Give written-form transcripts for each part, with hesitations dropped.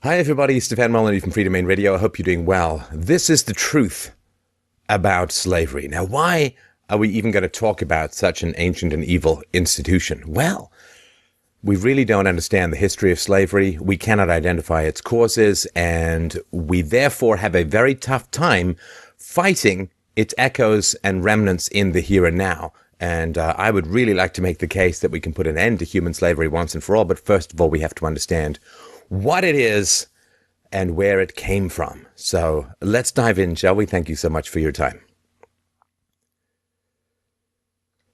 Hi everybody, Stefan Moleneux from Freedom Main Radio. I hope you're doing well. This is the truth about slavery. Now, why are we even going to talk about such an ancient and evil institution? Well, we really don't understand the history of slavery. We cannot identify its causes, and we therefore have a very tough time fighting its echoes and remnants in the here and now. And I would really like to make the case that we can put an end to human slavery once and for all. But first of all, we have to understand what it is and where it came from. So let's dive in, shall we? Thank you so much for your time.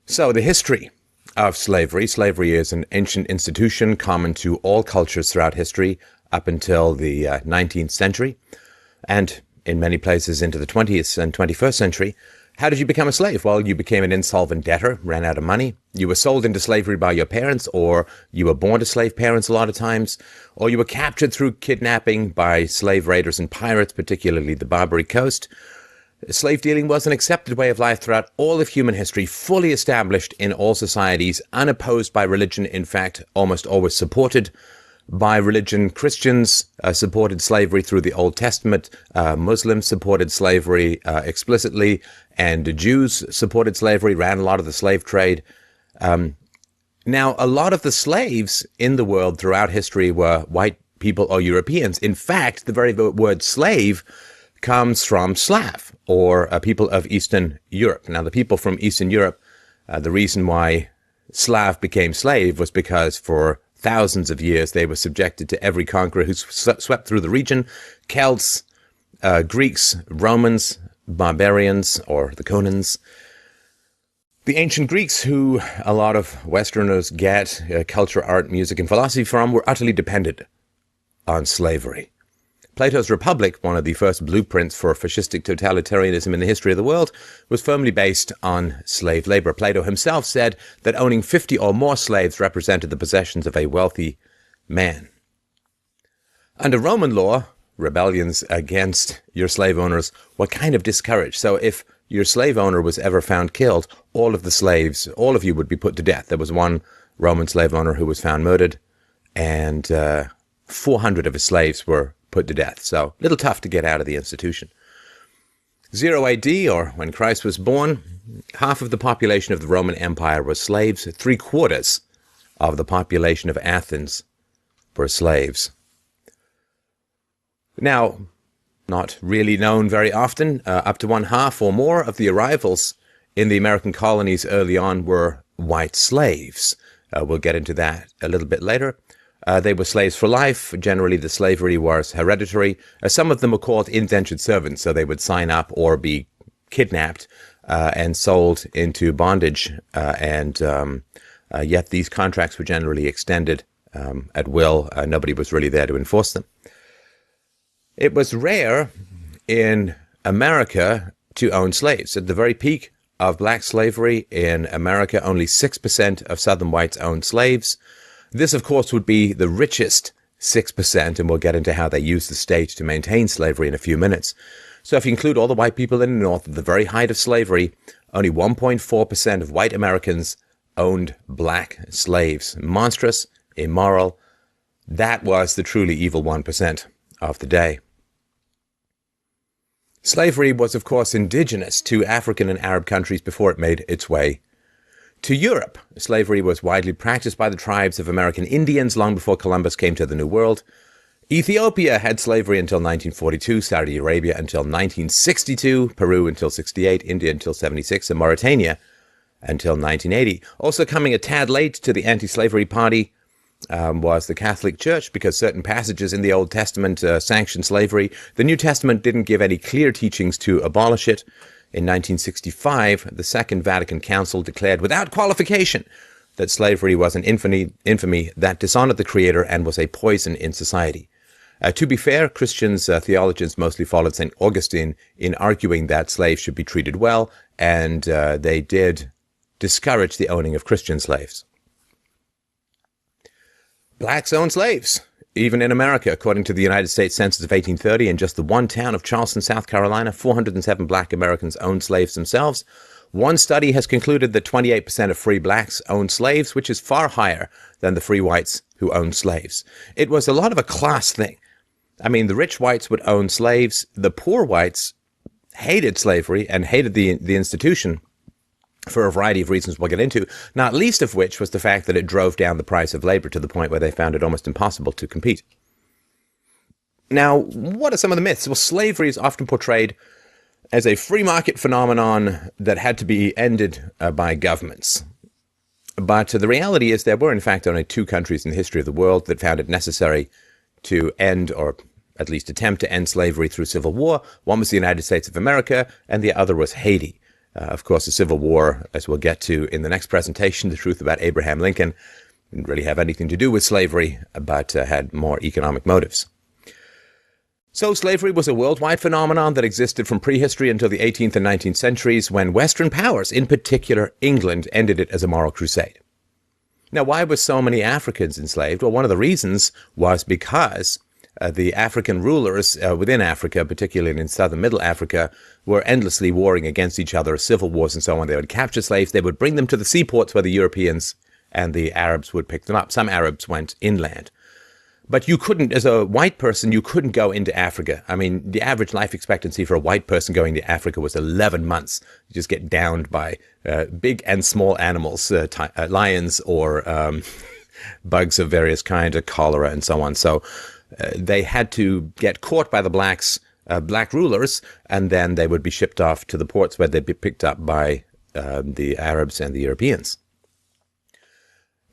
So the history of slavery. Slavery is an ancient institution common to all cultures throughout history up until the 19th century, and in many places into the 20th and 21st century. How did you become a slave? Well, you became an insolvent debtor, ran out of money. You were sold into slavery by your parents, or you were born to slave parents a lot of times, or you were captured through kidnapping by slave raiders and pirates, particularly the Barbary Coast. Slave dealing was an accepted way of life throughout all of human history, fully established in all societies, unopposed by religion, in fact, almost always supported by religion. Christians supported slavery through the Old Testament. Muslims supported slavery explicitly, and Jews supported slavery, ran a lot of the slave trade. Now, a lot of the slaves in the world throughout history were white people or Europeans. In fact, the very word slave comes from Slav, or people of Eastern Europe. Now, the people from Eastern Europe, the reason why Slav became slave was because for thousands of years they were subjected to every conqueror who swept through the region: Celts, Greeks, Romans, barbarians, or the Conans. The ancient Greeks, who a lot of Westerners get culture, art, music, and philosophy from, were utterly dependent on slavery. Plato's Republic, one of the first blueprints for fascistic totalitarianism in the history of the world, was firmly based on slave labor. Plato himself said that owning 50 or more slaves represented the possessions of a wealthy man. Under Roman law, rebellions against your slave owners were kind of discouraged. So if your slave owner was ever found killed, all of the slaves, all of you would be put to death. There was one Roman slave owner who was found murdered, and 400 of his slaves were put to death. So a little tough to get out of the institution. 0 AD, or when Christ was born, half of the population of the Roman Empire was slaves. 3/4 of the population of Athens were slaves. Now, not really known very often, up to 1/2 or more of the arrivals in the American colonies early on were white slaves. We'll get into that a little bit later. They were slaves for life. Generally, the slavery was hereditary. Some of them were called indentured servants, so they would sign up or be kidnapped and sold into bondage. Yet these contracts were generally extended at will. Nobody was really there to enforce them. It was rare in America to own slaves. At the very peak of black slavery in America, only 6% of Southern whites owned slaves. This, of course, would be the richest 6%, and we'll get into how they used the state to maintain slavery in a few minutes. So if you include all the white people in the North at the very height of slavery, only 1.4% of white Americans owned black slaves. Monstrous, immoral. That was the truly evil 1% of the day. Slavery was, of course, indigenous to African and Arab countries before it made its way to Europe. Slavery was widely practiced by the tribes of American Indians long before Columbus came to the New World. Ethiopia had slavery until 1942, Saudi Arabia until 1962, Peru until 68, India until 76, and Mauritania until 1980. Also coming a tad late to the anti-slavery party was the Catholic Church, because certain passages in the Old Testament sanctioned slavery. The New Testament didn't give any clear teachings to abolish it. In 1965, the Second Vatican Council declared without qualification that slavery was an infamy that dishonored the Creator and was a poison in society. To be fair, Christians, theologians mostly followed St. Augustine in arguing that slaves should be treated well, and they did discourage the owning of Christian slaves. Blacks owned slaves. Even in America, according to the United States Census of 1830, in just the one town of Charleston, South Carolina, 407 black Americans owned slaves themselves. One study has concluded that 28% of free blacks owned slaves, which is far higher than the free whites who owned slaves. It was a lot of a class thing. I mean, the rich whites would own slaves. The poor whites hated slavery and hated the institution for a variety of reasons we'll get into, not least of which was the fact that it drove down the price of labor to the point where they found it almost impossible to compete. Now, what are some of the myths? Well, slavery is often portrayed as a free market phenomenon that had to be ended by governments. But the reality is there were, in fact, only two countries in the history of the world that found it necessary to end, or at least attempt to end, slavery through civil war. One was the United States of America, and the other was Haiti. Of course, the Civil War, as we'll get to in the next presentation, the truth about Abraham Lincoln, didn't really have anything to do with slavery, but had more economic motives. So slavery was a worldwide phenomenon that existed from prehistory until the 18th and 19th centuries, when Western powers, in particular England, ended it as a moral crusade. Now, why were so many Africans enslaved? Well, one of the reasons was because the African rulers within Africa, particularly in southern Middle Africa, were endlessly warring against each other, civil wars and so on. They would capture slaves, they would bring them to the seaports where the Europeans and the Arabs would pick them up. Some Arabs went inland. But you couldn't, as a white person, you couldn't go into Africa. I mean, the average life expectancy for a white person going to Africa was 11 months. You just get downed by big and small animals, lions or bugs of various kinds, cholera and so on. So they had to get caught by the black rulers, and then they would be shipped off to the ports where they'd be picked up by the Arabs and the Europeans.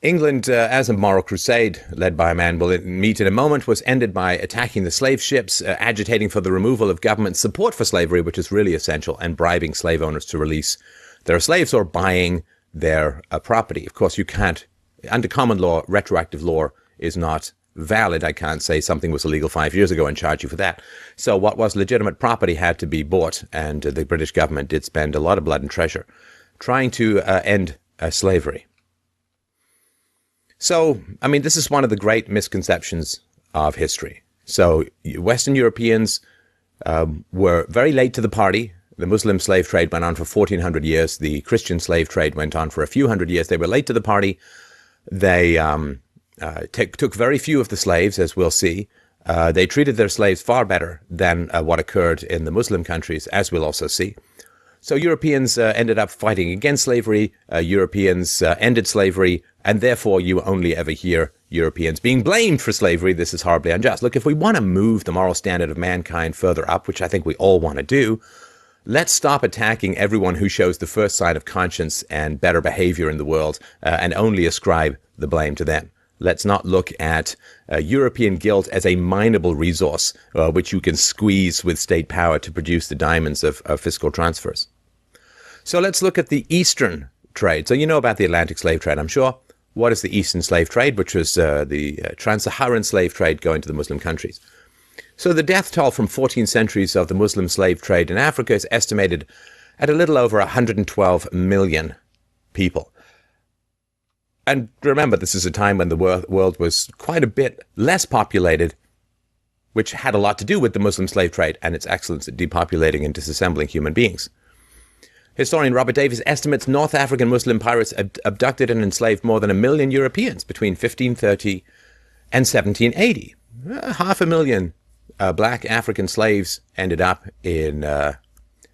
England, as a moral crusade led by a man we'll meet in a moment, was ended by attacking the slave ships, agitating for the removal of government support for slavery, which is really essential, and bribing slave owners to release their slaves or buying their property. Of course, you can't, under common law, retroactive law is not valid. I can't say something was illegal 5 years ago and charge you for that. So what was legitimate property had to be bought, and the British government did spend a lot of blood and treasure trying to end slavery. So, I mean, this is one of the great misconceptions of history. So, Western Europeans were very late to the party. The Muslim slave trade went on for 1,400 years. The Christian slave trade went on for a few hundred years. They were late to the party. They took very few of the slaves, as we'll see. They treated their slaves far better than what occurred in the Muslim countries, as we'll also see. So Europeans ended up fighting against slavery. Europeans ended slavery, and therefore you only ever hear Europeans being blamed for slavery. This is horribly unjust. Look, if we want to move the moral standard of mankind further up, which I think we all want to do, let's stop attacking everyone who shows the first sign of conscience and better behavior in the world and only ascribe the blame to them. Let's not look at European guilt as a mineable resource, which you can squeeze with state power to produce the diamonds of fiscal transfers. So let's look at the Eastern trade. So you know about the Atlantic slave trade, I'm sure. What is the Eastern slave trade, which was the trans-Saharan slave trade going to the Muslim countries? So the death toll from 14 centuries of the Muslim slave trade in Africa is estimated at a little over 112 million people. And remember, this is a time when the world was quite a bit less populated, which had a lot to do with the Muslim slave trade and its excellence at depopulating and disassembling human beings. Historian Robert Davis estimates North African Muslim pirates abducted and enslaved more than 1 million Europeans between 1530 and 1780. 500,000 black African slaves ended up in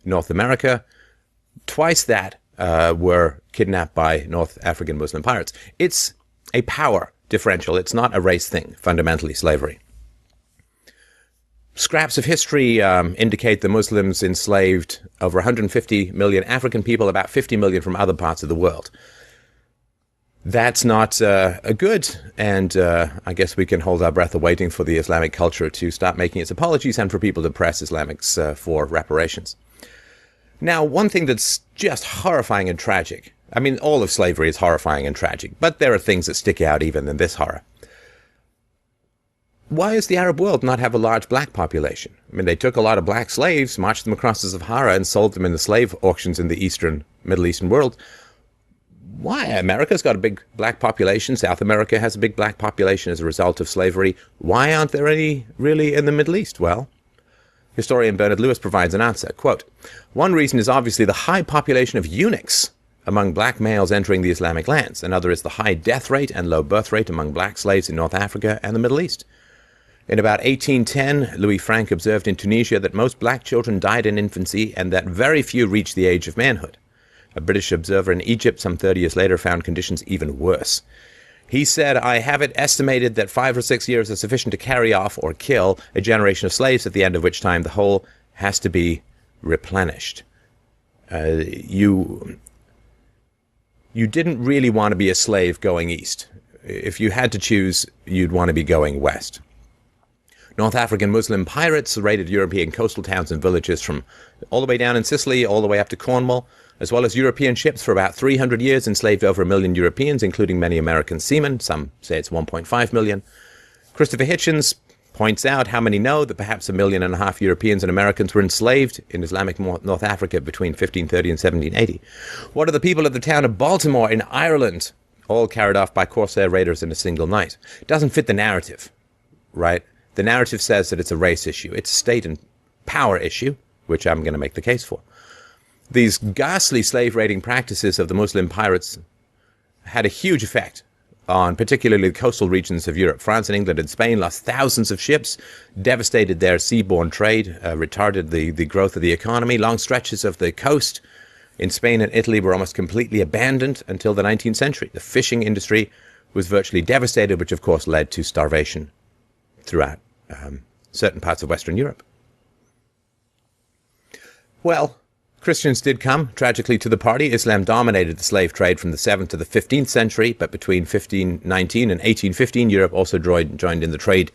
North America. Twice that were kidnapped by North African Muslim pirates. It's a power differential. It's not a race thing, fundamentally, slavery. Scraps of history indicate the Muslims enslaved over 150 million African people, about 50 million from other parts of the world. That's not good, and I guess we can hold our breath awaiting for the Islamic culture to start making its apologies and for people to press Islamics for reparations. Now, one thing that's just horrifying and tragic, I mean, all of slavery is horrifying and tragic, but there are things that stick out even in this horror. Why does the Arab world not have a large black population? I mean, they took a lot of black slaves, marched them across the Sahara, and sold them in the slave auctions in the Middle Eastern world. Why? America's got a big black population. South America has a big black population as a result of slavery. Why aren't there any really in the Middle East? Well, historian Bernard Lewis provides an answer. Quote, "One reason is obviously the high population of eunuchs among black males entering the Islamic lands. Another is the high death rate and low birth rate among black slaves in North Africa and the Middle East. In about 1810, Louis Frank observed in Tunisia that most black children died in infancy and that very few reached the age of manhood. A British observer in Egypt some 30 years later found conditions even worse. He said, "I have it estimated that 5 or 6 years are sufficient to carry off or kill a generation of slaves, at the end of which time the whole has to be replenished." You didn't really want to be a slave going east. If you had to choose, you'd want to be going west. North African Muslim pirates raided European coastal towns and villages from all the way down in Sicily, all the way up to Cornwall, as well as European ships for about 300 years, enslaved over 1 million Europeans, including many American seamen. Some say it's 1.5 million. Christopher Hitchens points out how many know that perhaps 1.5 million Europeans and Americans were enslaved in Islamic North Africa between 1530 and 1780. What are the people of the town of Baltimore in Ireland, all carried off by corsair raiders in a single night? It doesn't fit the narrative, right? The narrative says that it's a race issue. It's a state and power issue, which I'm going to make the case for. These ghastly slave raiding practices of the Muslim pirates had a huge effect on particularly the coastal regions of Europe. France and England and Spain lost thousands of ships, devastated their seaborne trade, retarded the growth of the economy. Long stretches of the coast in Spain and Italy were almost completely abandoned until the 19th century. The fishing industry was virtually devastated, which of course led to starvation throughout certain parts of Western Europe. Well, Christians did come, tragically, to the party. Islam dominated the slave trade from the 7th to the 15th century, but between 1519 and 1815, Europe also joined in the trade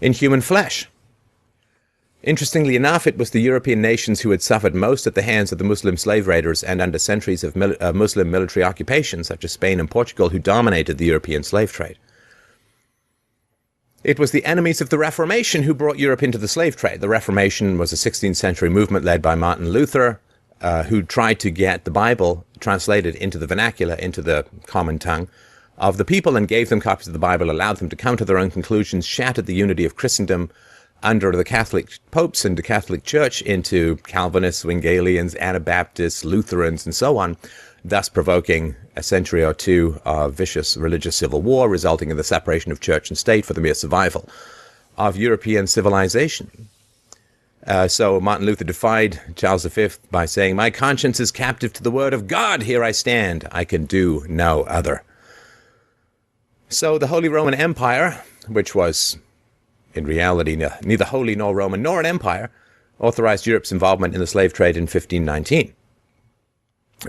in human flesh. Interestingly enough, it was the European nations who had suffered most at the hands of the Muslim slave raiders and under centuries of Muslim military occupation, such as Spain and Portugal, who dominated the European slave trade. It was the enemies of the Reformation who brought Europe into the slave trade. The Reformation was a 16th century movement led by Martin Luther, who tried to get the Bible translated into the vernacular, into the common tongue of the people, and gave them copies of the Bible, allowed them to come to their own conclusions, shattered the unity of Christendom under the Catholic popes and the Catholic Church into Calvinists, Zwinglians, Anabaptists, Lutherans, and so on, thus provoking a century or two of vicious religious civil war, resulting in the separation of church and state for the mere survival of European civilization. So Martin Luther defied Charles V by saying, "My conscience is captive to the word of God. Here I stand. I can do no other." So the Holy Roman Empire, which was in reality neither holy nor Roman nor an empire, authorized Europe's involvement in the slave trade in 1519.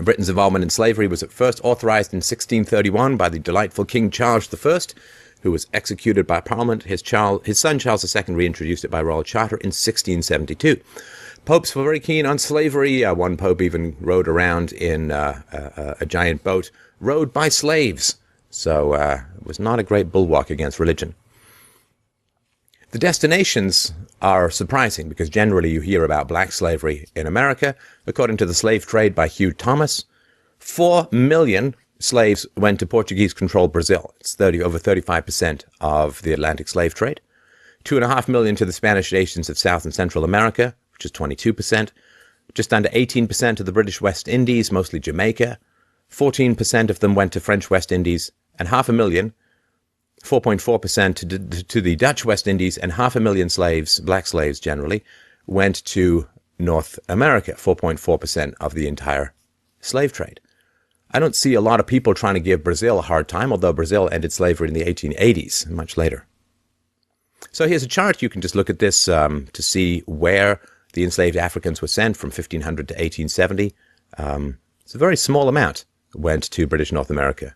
Britain's involvement in slavery was at first authorized in 1631 by the delightful King Charles I, who was executed by Parliament. His son Charles II reintroduced it by royal charter in 1672. Popes were very keen on slavery. One pope even rode around in a giant boat rowed by slaves. So it was not a great bulwark against religion. The destinations are surprising because generally you hear about black slavery in America. According to the Slave Trade by Hugh Thomas, 4 million slaves went to Portuguese-controlled Brazil. It's over 35% of the Atlantic slave trade. 2.5 million to the Spanish nations of South and Central America, which is 22%. Just under 18% to the British West Indies, mostly Jamaica. 14% of them went to French West Indies, and 500,000, 4.4% to the Dutch West Indies, and 500,000 slaves, black slaves generally, went to North America, 4.4% of the entire slave trade. I don't see a lot of people trying to give Brazil a hard time, although Brazil ended slavery in the 1880s, much later. So here's a chart. You can just look at this to see where the enslaved Africans were sent from 1500 to 1870. It's a very small amount went to British North America.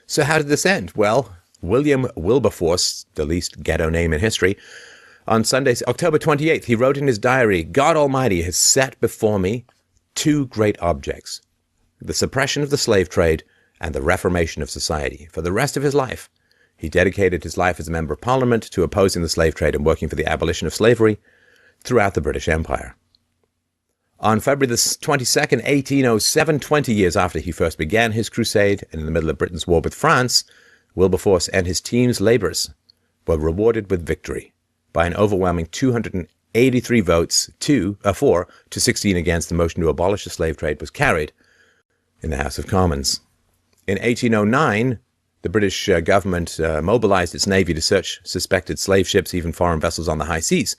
So how did this end? Well, William Wilberforce, the least ghetto name in history, on Sunday, October 28th, he wrote in his diary, "God Almighty has set before me 2 great objects, the suppression of the slave trade and the reformation of society." For the rest of his life, he dedicated his life as a member of Parliament to opposing the slave trade and working for the abolition of slavery throughout the British Empire. On February the 22nd, 1807, 20 years after he first began his crusade and in the middle of Britain's war with France, Wilberforce and his team's labors were rewarded with victory by an overwhelming 283 votes, 4 to 16 against. The motion to abolish the slave trade was carried in the House of Commons. In 1809, The British government mobilized its navy to search suspected slave ships, even foreign vessels on the high seas.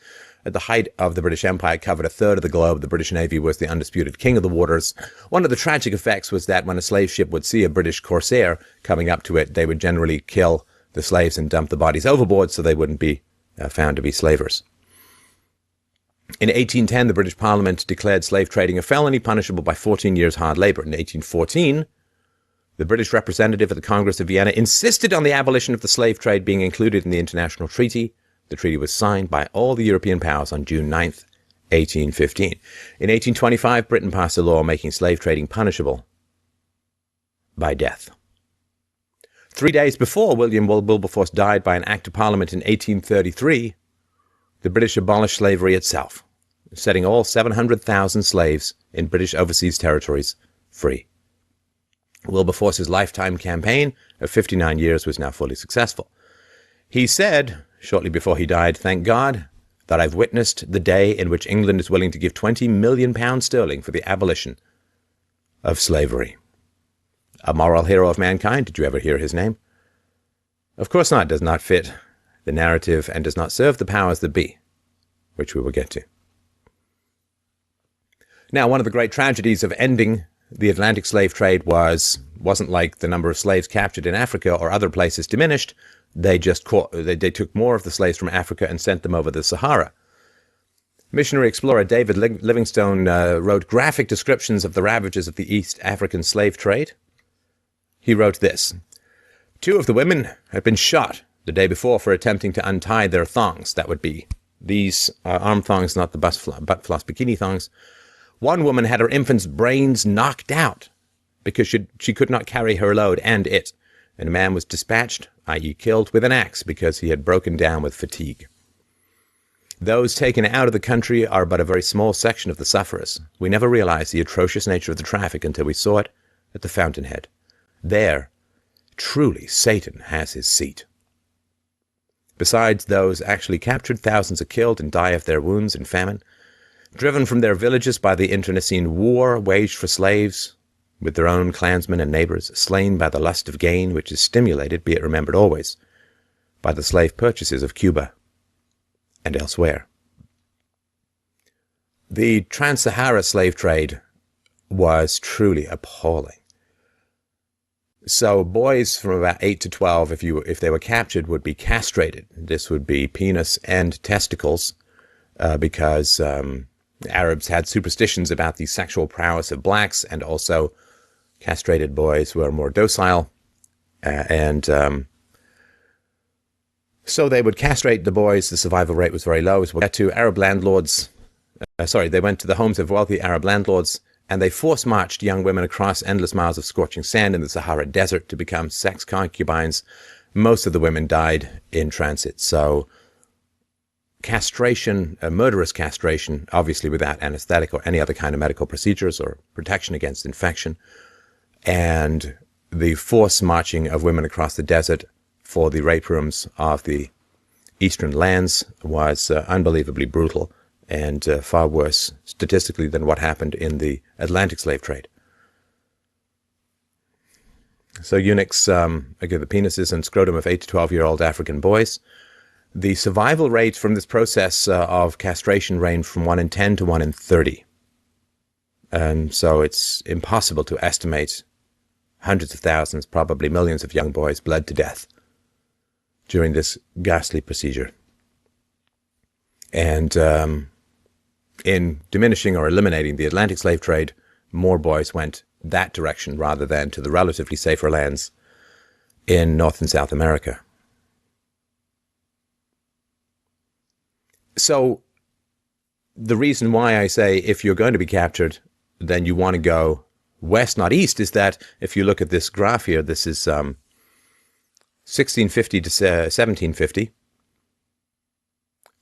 At the height of the British Empire, it covered a third of the globe. The British Navy was the undisputed king of the waters. One of the tragic effects was that when a slave ship would see a British corsair coming up to it, they would generally kill the slaves and dump the bodies overboard so they wouldn't be found to be slavers. In 1810, the British Parliament declared slave trading a felony punishable by 14 years hard labor. In 1814, the British representative at the Congress of Vienna insisted on the abolition of the slave trade being included in the international treaty. The treaty was signed by all the European powers on June 9th, 1815. In 1825, Britain passed a law making slave trading punishable by death. 3 days before William Wilberforce died by an act of Parliament in 1833, the British abolished slavery itself, setting all 700,000 slaves in British overseas territories free. Wilberforce's lifetime campaign of 59 years was now fully successful. He said, shortly before he died, "Thank God that I've witnessed the day in which England is willing to give 20 million pounds sterling for the abolition of slavery." A moral hero of mankind. Did you ever hear his name? Of course not. Does not fit the narrative and does not serve the powers that be, which we will get to. Now, one of the great tragedies of ending the Atlantic slave trade wasn't like the number of slaves captured in Africa or other places diminished. They just they took more of the slaves from Africa and sent them over the Sahara. Missionary explorer David Livingstone wrote graphic descriptions of the ravages of the East African slave trade. He wrote this: 2 of the women had been shot the day before for attempting to untie their thongs. That would be these arm thongs, not the butt floss bikini thongs. One woman had her infant's brains knocked out because she could not carry her load and it. And a man was dispatched, i.e. killed, with an axe because he had broken down with fatigue. Those taken out of the country are but a very small section of the sufferers. We never realized the atrocious nature of the traffic until we saw it at the fountainhead. There, truly, Satan has his seat. Besides those actually captured, thousands are killed and die of their wounds and famine. Driven from their villages by the internecine war waged for slaves with their own clansmen and neighbors, slain by the lust of gain, which is stimulated, be it remembered always, by the slave purchases of Cuba and elsewhere. The Trans-Sahara slave trade was truly appalling. So boys from about 8 to 12, if they were captured, would be castrated. This would be penis and testicles, because Arabs had superstitions about the sexual prowess of blacks, and also castrated boys were more docile, so they would castrate the boys. The survival rate was very low. As we'll get to, Arab landlords, they went to the homes of wealthy Arab landlords, and they force-marched young women across endless miles of scorching sand in the Sahara Desert to become sex concubines. Most of the women died in transit. So castration, murderous castration, obviously without anesthetic or any other kind of medical procedures or protection against infection, and the forced marching of women across the desert for the rape rooms of the eastern lands was unbelievably brutal and far worse statistically than what happened in the Atlantic slave trade. So eunuchs, again, the penises and scrotum of 8 to 12-year-old African boys. The survival rate from this process of castration ranged from 1 in 10 to 1 in 30. And so it's impossible to estimate. Hundreds of thousands, probably millions of young boys bled to death during this ghastly procedure. And in diminishing or eliminating the Atlantic slave trade, more boys went that direction rather than to the relatively safer lands in North and South America. So the reason why I say if you're going to be captured, then you want to go west, not east, is that if you look at this graph here, this is 1650 to 1750,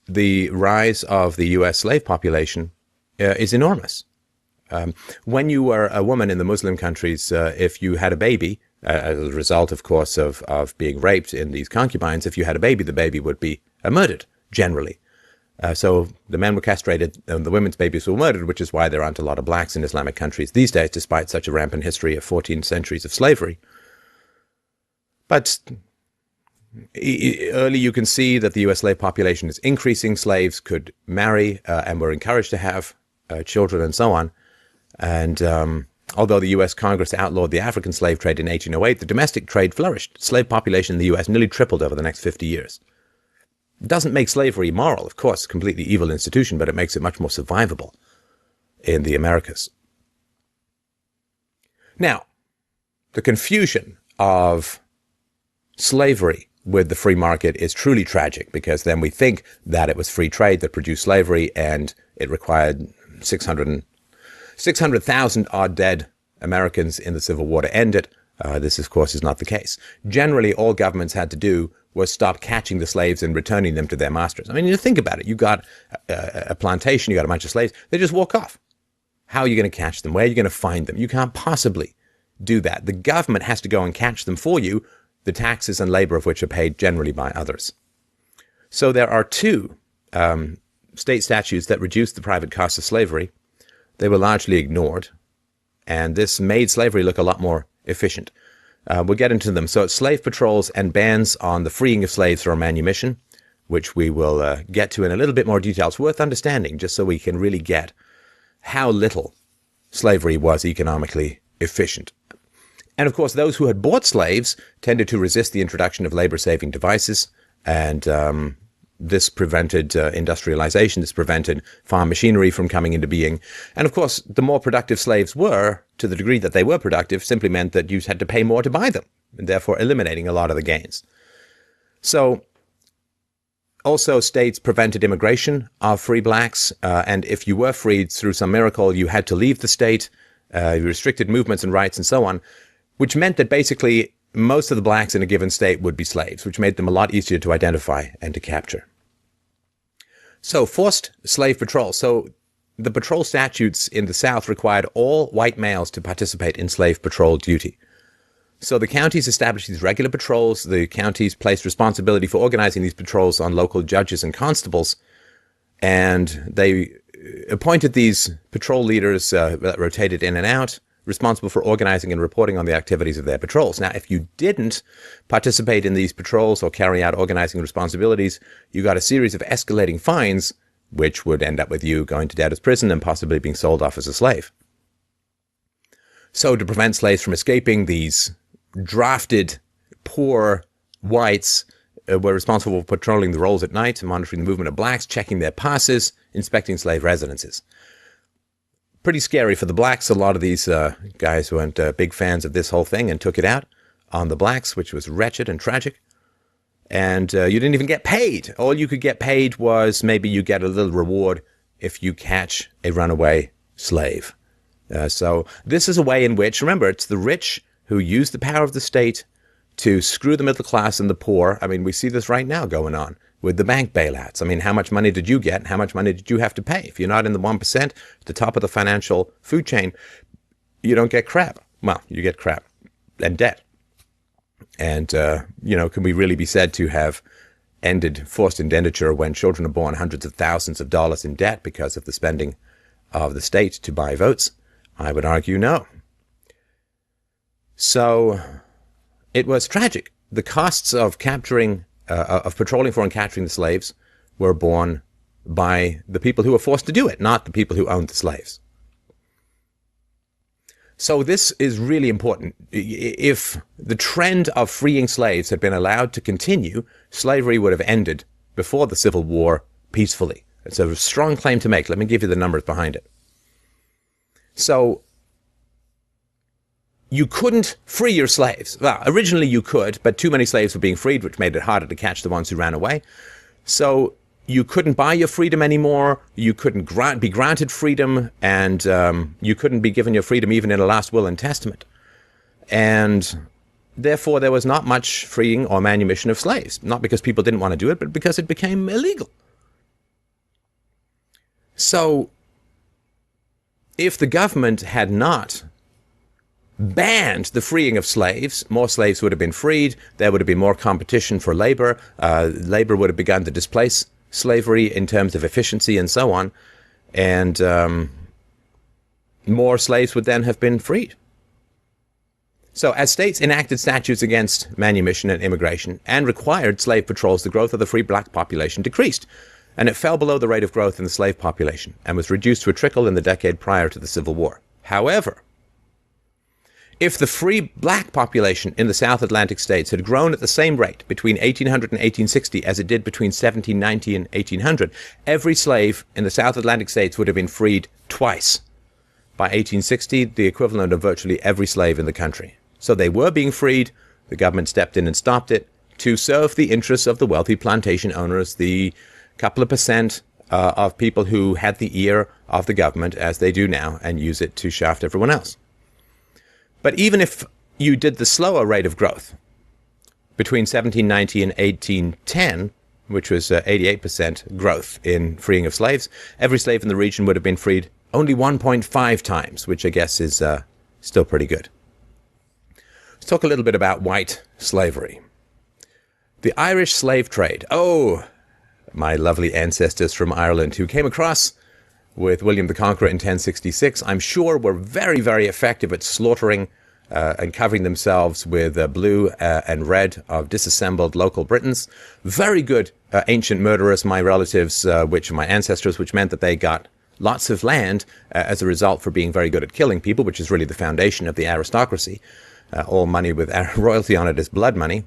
the rise of the U.S. slave population is enormous. When you were a woman in the Muslim countries, if you had a baby, as a result, of course, of being raped in these concubines, if you had a baby, the baby would be murdered, generally. So the men were castrated and the women's babies were murdered, which is why there aren't a lot of blacks in Islamic countries these days, despite such a rampant history of 14 centuries of slavery. But early you can see that the U.S. slave population is increasing. Slaves could marry and were encouraged to have children and so on. And although the U.S. Congress outlawed the African slave trade in 1808, the domestic trade flourished. Slave population in the U.S. nearly tripled over the next 50 years. It doesn't make slavery moral, of course, a completely evil institution, but it makes it much more survivable in the Americas. Now, the confusion of slavery with the free market is truly tragic, because then we think that it was free trade that produced slavery and it required 600,000 odd dead Americans in the Civil War to end it. This, of course, is not the case. Generally, all governments had to do was stop catching the slaves and returning them to their masters. I mean, you think about it. You got a plantation, you got a bunch of slaves, they just walk off. How are you going to catch them? Where are you going to find them? You can't possibly do that. The government has to go and catch them for you, the taxes and labor of which are paid generally by others. So there are two state statutes that reduced the private costs of slavery. They were largely ignored, and this made slavery look a lot more efficient. We'll get into them. So it's slave patrols and bans on the freeing of slaves from manumission, which we will get to in a little bit more detail. It's worth understanding just so we can really get how little slavery was economically efficient. And of course, those who had bought slaves tended to resist the introduction of labor-saving devices, and this prevented industrialization. This prevented farm machinery from coming into being. And of course, the more productive slaves were, to the degree that they were productive, simply meant that you had to pay more to buy them, and therefore eliminating a lot of the gains. So also, states prevented immigration of free blacks, and if you were freed through some miracle, you had to leave the state. You restricted movements and rights and so on, which meant that basically most of the blacks in a given state would be slaves, which made them a lot easier to identify and to capture. So forced slave patrol. So the patrol statutes in the South required all white males to participate in slave patrol duty. So the counties established these regular patrols. The counties placed responsibility for organizing these patrols on local judges and constables, and they appointed these patrol leaders that rotated in and out, responsible for organizing and reporting on the activities of their patrols. Now, if you didn't participate in these patrols or carry out organizing responsibilities, you got a series of escalating fines, which would end up with you going to debtor's prison and possibly being sold off as a slave. So to prevent slaves from escaping, these drafted poor whites were responsible for patrolling the rolls at night, monitoring the movement of blacks, checking their passes, inspecting slave residences. Pretty scary for the blacks. A lot of these guys weren't big fans of this whole thing and took it out on the blacks, which was wretched and tragic. And you didn't even get paid. All you could get paid was maybe you get a little reward if you catch a runaway slave. So this is a way in which, remember, it's the rich who use the power of the state to screw the middle class and the poor. I mean, we see this right now going on with the bank bailouts. I mean, how much money did you get and how much money did you have to pay? If you're not in the 1%, at the top of the financial food chain, you don't get crap. Well, you get crap and debt. And, can we really be said to have ended forced indenture when children are born hundreds of thousands of dollars in debt because of the spending of the state to buy votes? I would argue no. So it was tragic. The costs of capturing, of patrolling for and capturing the slaves were borne by the people who were forced to do it, not the people who owned the slaves. So this is really important. If the trend of freeing slaves had been allowed to continue, slavery would have ended before the Civil War peacefully. It's a strong claim to make. Let me give you the numbers behind it. So you couldn't free your slaves. Well, originally you could, but too many slaves were being freed, which made it harder to catch the ones who ran away. So you couldn't buy your freedom anymore. You couldn't be granted freedom, and you couldn't be given your freedom even in a last will and testament. And therefore, there was not much freeing or manumission of slaves, not because people didn't want to do it, but because it became illegal. So if the government had not banned the freeing of slaves, more slaves would have been freed. There would have been more competition for labor. Labor would have begun to displace slavery in terms of efficiency and so on. And more slaves would then have been freed. So as states enacted statutes against manumission and immigration and required slave patrols, the growth of the free black population decreased, and it fell below the rate of growth in the slave population and was reduced to a trickle in the decade prior to the Civil War. However, if the free black population in the South Atlantic states had grown at the same rate between 1800 and 1860 as it did between 1790 and 1800, every slave in the South Atlantic states would have been freed twice. By 1860, the equivalent of virtually every slave in the country. So they were being freed. The government stepped in and stopped it to serve the interests of the wealthy plantation owners, the couple of percent of people who had the ear of the government, as they do now, and use it to shaft everyone else. But even if you did the slower rate of growth between 1790 and 1810, which was 88% growth in freeing of slaves, every slave in the region would have been freed only 1.5 times, which I guess is still pretty good. Let's talk a little bit about white slavery. The Irish slave trade. Oh, my lovely ancestors from Ireland who came across with William the Conqueror in 1066, I'm sure were very, very effective at slaughtering and covering themselves with blue and red of disassembled local Britons. Very good ancient murderers, my relatives, which are my ancestors, which meant that they got lots of land as a result for being very good at killing people, which is really the foundation of the aristocracy. All money with royalty on it is blood money.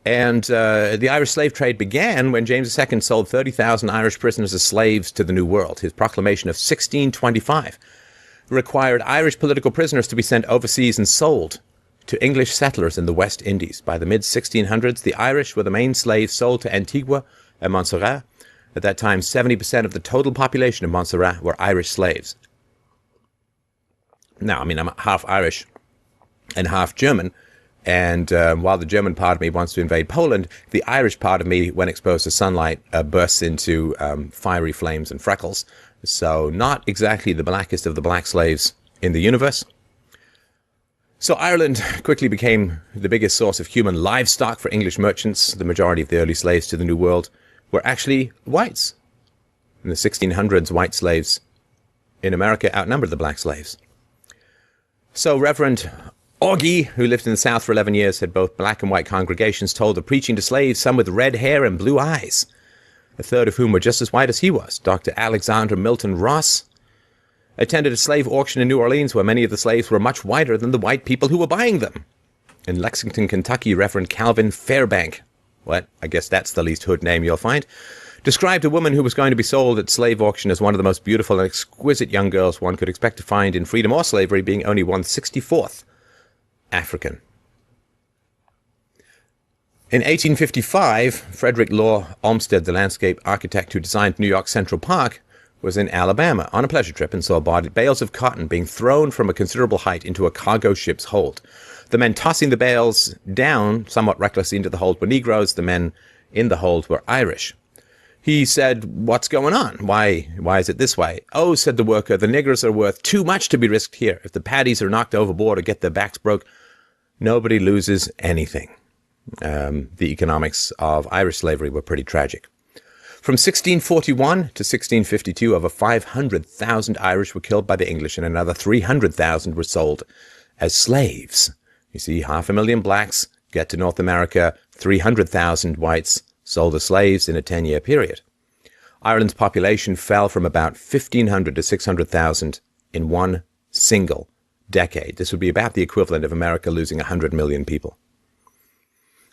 And the Irish slave trade began when James II sold 30,000 Irish prisoners as slaves to the New World. His proclamation of 1625 required Irish political prisoners to be sent overseas and sold to English settlers in the West Indies. By the mid-1600s, the Irish were the main slaves sold to Antigua and Montserrat. At that time, 70% of the total population of Montserrat were Irish slaves. Now, I mean, I'm half Irish and half German. And while the German part of me wants to invade Poland, the Irish part of me, when exposed to sunlight, bursts into fiery flames and freckles. So not exactly the blackest of the black slaves in the universe. So Ireland quickly became the biggest source of human livestock for English merchants. The majority of the early slaves to the New World were actually whites. In the 1600s, white slaves in America outnumbered the black slaves. So Reverend Augie, who lived in the South for 11 years, had both black and white congregations, told of preaching to slaves, some with red hair and blue eyes, a third of whom were just as white as he was. Dr. Alexander Milton Ross attended a slave auction in New Orleans where many of the slaves were much whiter than the white people who were buying them. In Lexington, Kentucky, Reverend Calvin Fairbank, I guess that's the least hood name you'll find, described a woman who was going to be sold at slave auction as one of the most beautiful and exquisite young girls one could expect to find in freedom or slavery, being only 1/64th African. In 1855, Frederick Law Olmsted, the landscape architect who designed New York Central Park, was in Alabama on a pleasure trip and saw bales of cotton being thrown from a considerable height into a cargo ship's hold. The men tossing the bales down somewhat recklessly into the hold were Negroes. The men in the hold were Irish. He said, "What's going on? Why is it this way?" "Oh," said the worker, "the niggers are worth too much to be risked here. If the paddies are knocked overboard or get their backs broke, nobody loses anything." The economics of Irish slavery were pretty tragic. From 1641 to 1652, over 500,000 Irish were killed by the English, and another 300,000 were sold as slaves. You see, 500,000 blacks get to North America, 300,000 whites sold as slaves in a 10-year period. Ireland's population fell from about 1,500 to 600,000 in one single decade. This would be about the equivalent of America losing 100 million people.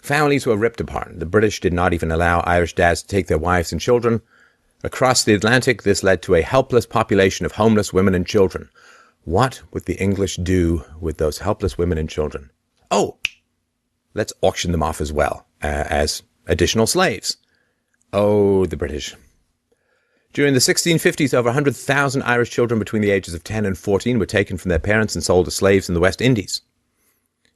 Families were ripped apart. The British did not even allow Irish dads to take their wives and children. Across the Atlantic, this led to a helpless population of homeless women and children. What would the English do with those helpless women and children? Oh, let's auction them off as well, as additional slaves. Oh, the British. During the 1650s, over 100,000 Irish children between the ages of 10 and 14 were taken from their parents and sold as slaves in the West Indies.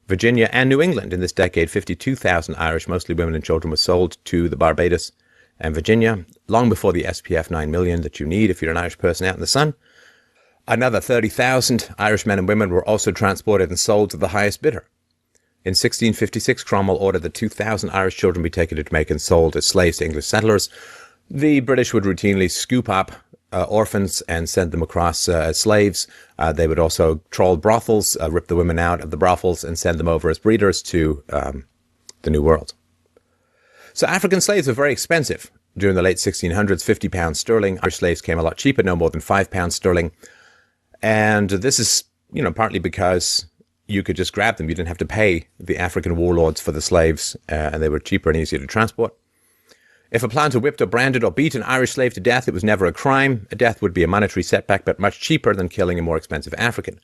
Virginia and New England. In this decade, 52,000 Irish, mostly women and children, were sold to the Barbados and Virginia, long before the SPF 9 million that you need if you're an Irish person out in the sun. Another 30,000 Irish men and women were also transported and sold to the highest bidder. In 1656, Cromwell ordered that 2,000 Irish children be taken to Jamaica and sold as slaves to English settlers. The British would routinely scoop up orphans and send them across as slaves. They would also trawl brothels, rip the women out of the brothels, and send them over as breeders to the New World. So African slaves were very expensive during the late 1600s, £50 sterling. Irish slaves came a lot cheaper, no more than £5 sterling. And this is, partly because you could just grab them. You didn't have to pay the African warlords for the slaves, and they were cheaper and easier to transport. If a planter whipped or branded or beat an Irish slave to death, it was never a crime. A death would be a monetary setback, but much cheaper than killing a more expensive African.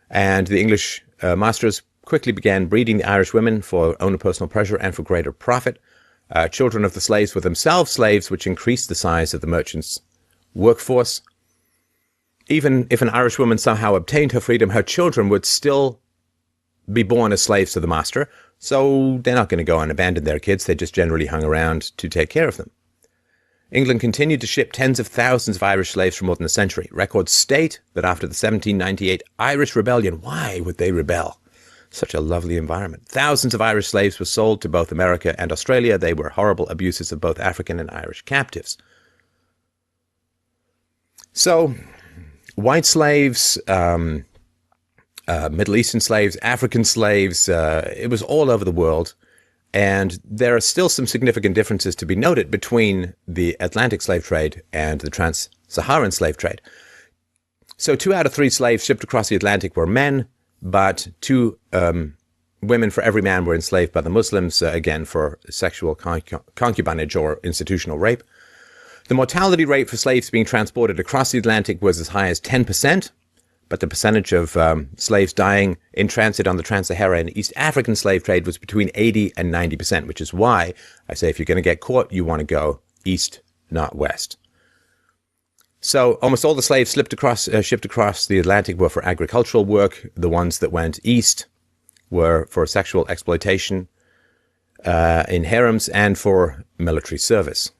And the English masters quickly began breeding the Irish women for own personal pleasure and for greater profit. Children of the slaves were themselves slaves, which increased the size of the merchants' workforce. Even if an Irish woman somehow obtained her freedom, her children would still be born as slaves to the master. So they're not going to go and abandon their kids. They just generally hung around to take care of them. England continued to ship tens of thousands of Irish slaves for more than a century. Records state that after the 1798 Irish Rebellion, why would they rebel? Such a lovely environment. Thousands of Irish slaves were sold to both America and Australia. They were horrible abuses of both African and Irish captives. So, white slaves, Middle Eastern slaves, African slaves, it was all over the world. And there are still some significant differences to be noted between the Atlantic slave trade and the trans-Saharan slave trade. So 2 out of 3 slaves shipped across the Atlantic were men, but 2 women for every man were enslaved by the Muslims, again, for sexual concubinage or institutional rape. The mortality rate for slaves being transported across the Atlantic was as high as 10%. But the percentage of slaves dying in transit on the Trans-Saharan and East African slave trade was between 80 and 90%, which is why I say if you're going to get caught, you want to go east, not west. So almost all the slaves shipped across the Atlantic were for agricultural work. The ones that went east were for sexual exploitation in harems and for military service.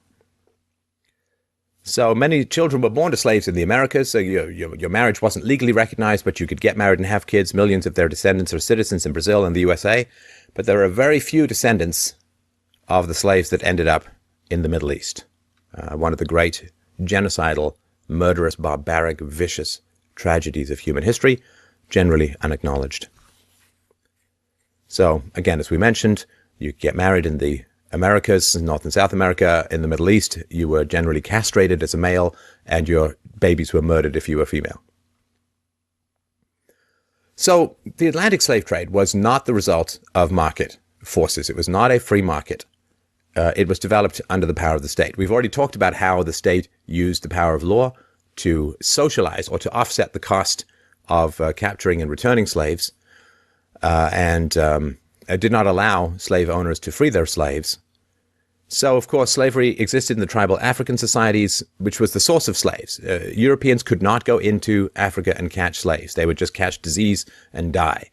So many children were born to slaves in the Americas. So your marriage wasn't legally recognized, but you could get married and have kids. Millions of their descendants are citizens in Brazil and the USA. But there are very few descendants of the slaves that ended up in the Middle East. One of the great genocidal, murderous, barbaric, vicious tragedies of human history, generally unacknowledged. So again, as we mentioned, you get married in the Americas, North and South America. In the Middle East, you were generally castrated as a male, and your babies were murdered if you were female. So the Atlantic slave trade was not the result of market forces. It was not a free market. It was developed under the power of the state. We've already talked about how the state used the power of law to socialize or to offset the cost of capturing and returning slaves, and did not allow slave owners to free their slaves. So, of course, slavery existed in the tribal African societies, which was the source of slaves. Europeans could not go into Africa and catch slaves. They would just catch disease and die.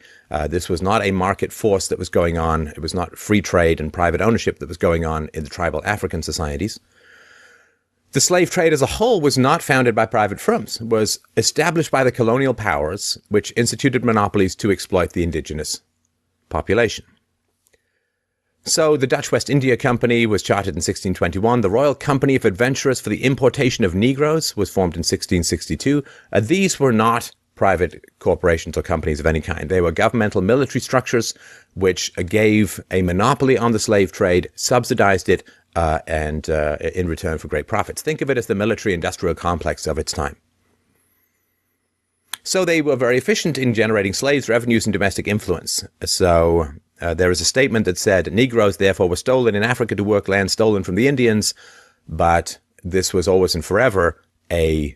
This was not a market force that was going on. It was not free trade and private ownership that was going on in the tribal African societies. The slave trade as a whole was not founded by private firms. It was established by the colonial powers, which instituted monopolies to exploit the indigenous population. So the Dutch West India Company was chartered in 1621. The Royal Company of Adventurers for the Importation of Negroes was formed in 1662. These were not private corporations or companies of any kind. They were governmental military structures which gave a monopoly on the slave trade, subsidized it, and in return for great profits. Think of it as the military-industrial complex of its time. So they were very efficient in generating slaves, revenues, and domestic influence. So there is a statement that said, Negroes, therefore, were stolen in Africa to work land stolen from the Indians, but this was always and forever a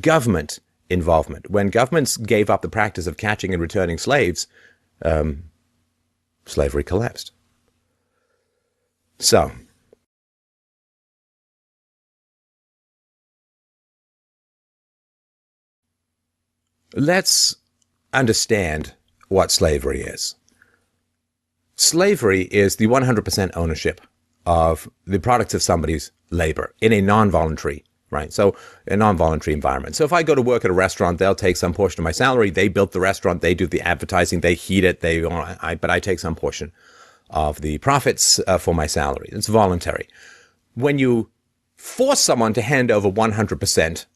government involvement. When governments gave up the practice of catching and returning slaves, slavery collapsed. So let's understand what slavery is. Slavery is the 100% ownership of the products of somebody's labor in a non-voluntary, right? So a non-voluntary environment. So if I go to work at a restaurant, they'll take some portion of my salary. They built the restaurant. They do the advertising. They heat it. But I take some portion of the profits for my salary. It's voluntary. When you force someone to hand over 100%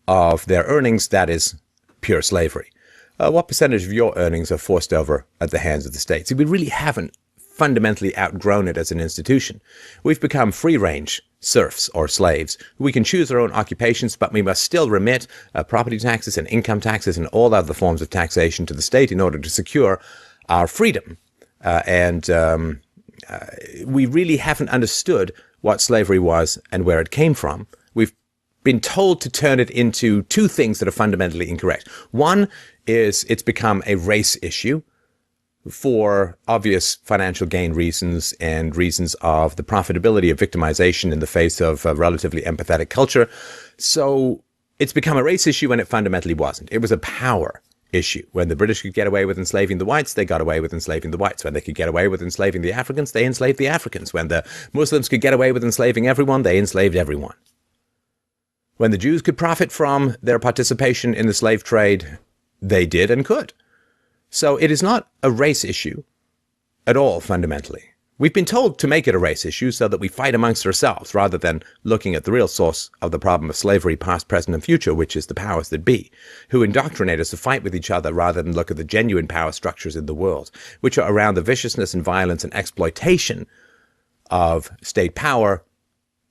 of their earnings, that is pure slavery. What percentage of your earnings are forced over at the hands of the state? See, we really haven't fundamentally outgrown it as an institution. We've become free-range serfs or slaves. We can choose our own occupations, but we must still remit property taxes and income taxes and all other forms of taxation to the state in order to secure our freedom. We really haven't understood what slavery was and where it came from. We've been told to turn it into two things that are fundamentally incorrect. One is it's become a race issue for obvious financial gain reasons and reasons of the profitability of victimization in the face of a relatively empathetic culture. So it's become a race issue when it fundamentally wasn't. It was a power issue. When the British could get away with enslaving the whites, they got away with enslaving the whites. When they could get away with enslaving the Africans, they enslaved the Africans. When the Muslims could get away with enslaving everyone, they enslaved everyone. When the Jews could profit from their participation in the slave trade, they did and could. So it is not a race issue at all, fundamentally. We've been told to make it a race issue so that we fight amongst ourselves rather than looking at the real source of the problem of slavery, past, present, and future, which is the powers that be, who indoctrinate us to fight with each other rather than look at the genuine power structures in the world, which are around the viciousness and violence and exploitation of state power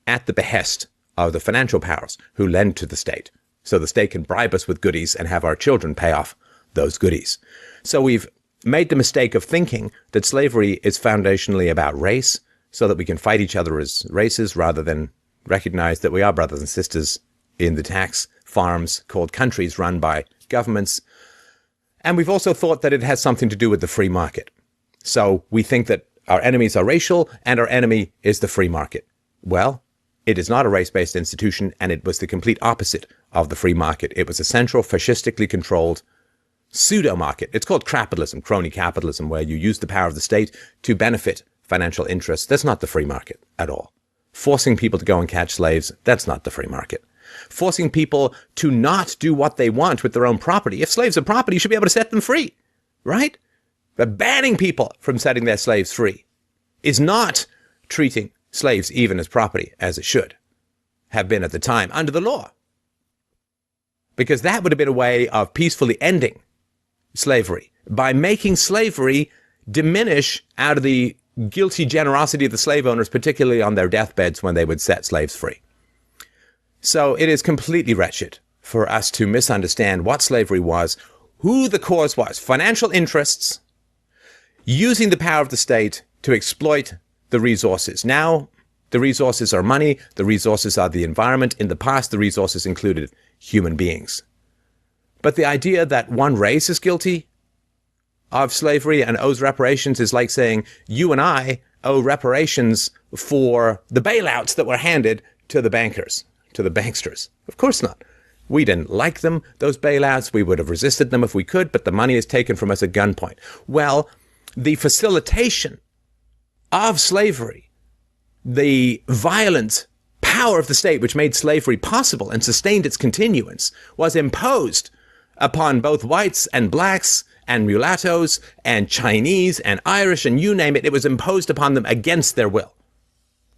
at the behest of the financial powers who lend to the state, so the state can bribe us with goodies and have our children pay off those goodies. So we've made the mistake of thinking that slavery is foundationally about race, so that we can fight each other as races rather than recognize that we are brothers and sisters in the tax farms called countries run by governments. And we've also thought that it has something to do with the free market. So we think that our enemies are racial and our enemy is the free market. Well, it is not a race-based institution, and it was the complete opposite of the free market. It was a central, fascistically controlled pseudo-market. It's called crapitalism, crony capitalism, where you use the power of the state to benefit financial interests. That's not the free market at all. Forcing people to go and catch slaves, that's not the free market. Forcing people to not do what they want with their own property. If slaves are property, you should be able to set them free, right? But banning people from setting their slaves free is not treating slaves even as property, as it should have been at the time under the law. Because that would have been a way of peacefully ending slavery by making slavery diminish out of the guilty generosity of the slave owners, particularly on their deathbeds when they would set slaves free. So it is completely wretched for us to misunderstand what slavery was, who the cause was. Financial interests using the power of the state to exploit the resources. Now, the resources are money. The resources are the environment. In the past, the resources included human beings. But the idea that one race is guilty of slavery and owes reparations is like saying you and I owe reparations for the bailouts that were handed to the bankers, to the banksters. Of course not. We didn't like them, those bailouts. We would have resisted them if we could, but the money is taken from us at gunpoint. Well, the facilitation of slavery, the violent power of the state which made slavery possible and sustained its continuance, was imposed upon both whites and blacks and mulattoes and Chinese and Irish and you name it. It was imposed upon them against their will.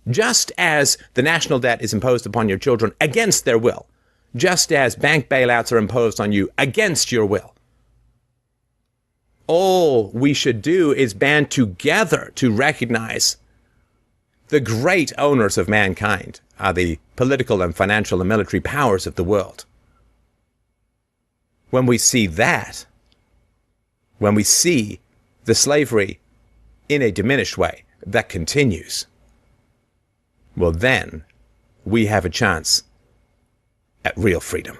Just as the national debt is imposed upon your children against their will. Just as bank bailouts are imposed on you against your will. All we should do is band together to recognize the great owners of mankind are the political and financial and military powers of the world. When we see that, when we see the slavery in a diminished way that continues, well then we have a chance at real freedom.